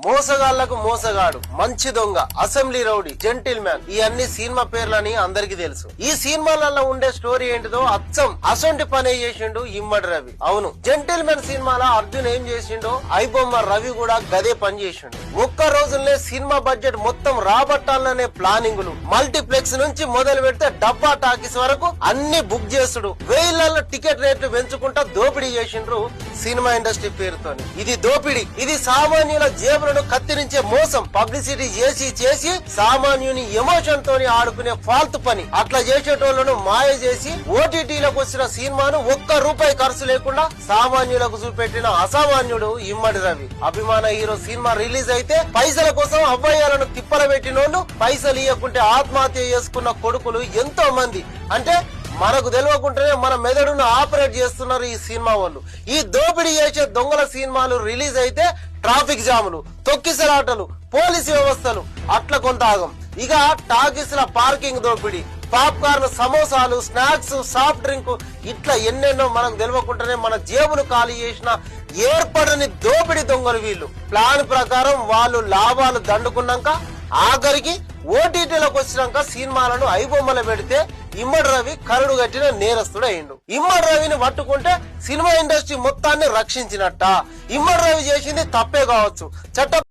మోసగాళ్లకు మోసగాడు, మంచి దొంగ, అసెంబ్లీ రౌడీ, జెంటిల్ మ్యాన్ ఈ అన్ని సినిమా పేర్లని అందరికి తెలుసు. ఈ సినిమాలలో ఉండే స్టోరీ ఏంటిదో అచ్చం అసొంటి పని చేసిండు ఇమ్మడి రవి. అవును, జెంటిల్ మ్యాన్ సినిమాలో అర్జున్ ఏం చేసిండో ఐబొమ్మ రవి కూడా గదే పని చేసిండు. ఒక్క రోజులనే సినిమా బడ్జెట్ మొత్తం రాబట్టాలనే ప్లానింగ్లు, మల్టీప్లెక్స్ నుంచి మొదలు పెడితే డబ్బా టాకీస్ వరకు అన్ని బుక్ చేసుడు, వేల టికెట్ రేట్లు పెంచుకుంటా దోపిడీ చేసిండ్రు సినిమా ఇండస్ట్రీ పేరుతోని. ఇది దోపిడీ, ఇది సామాన్యుల జేబులను కత్తిరించే మోసం. పబ్లిసిటీ చేసి చేసి సామాన్యుని ఎమోషన్ తోని ఆడుకునే ఫాల్తు పని. అట్లా చేసేటోళ్లను మాయ చేసి ఓటీటీలకు వచ్చిన సినిమాను ₹1 ఖర్చు లేకుండా సామాన్యులకు చూపెట్టిన అసామాన్యుడు ఇమ్మడి రవి. అభిమాన హీరో సినిమా రిలీజ్ అయితే పైసల కోసం అబ్బాయిలను తిప్పల పెట్టినోళ్లు, పైసలు ఇవ్వకుంటే ఆత్మహత్య చేసుకున్న కొడుకులు ఎంతో మంది. అంటే మనకు తెలియకుండానే మన మెదడును ఆపరేట్ చేస్తున్నారు ఈ సినిమా వాళ్ళు. ఈ దోపిడీ చేసే దొంగల సినిమాలు రిలీజ్ అయితే ట్రాఫిక్ జాములు, తొక్కిసలాటలు, పోలీసు వ్యవస్థలు అట్లా కొంత ఆగం. ఇక టాకీస్ల పార్కింగ్ దోపిడీ, పాప్కార్న్, సమోసాలు, స్నాక్స్, సాఫ్ట్ డ్రింక్ ఇట్లా ఎన్నెన్నో మనకు తెలియకుండానే మన జేబులు ఖాళీ చేసిన ఏర్పడని దోపిడీ దొంగలు వీళ్ళు. ప్లాన్ ప్రకారం వాళ్ళు లాభాలు దండుకున్నాక ఆఖరికి ఓటీటీలకు వచ్చినాక సినిమాలను ఐబొమ్మలు పెడితే ఇమ్మడి రవి కరుడు గట్టిన నేరస్తుడు అయిండు. ఇమ్మడి రవిని పట్టుకుంటే సినిమా ఇండస్ట్రీ మొత్తాన్ని రక్షించినట్ట. ఇమ్మడి రవి చేసింది తప్పే కావచ్చు, చట్ట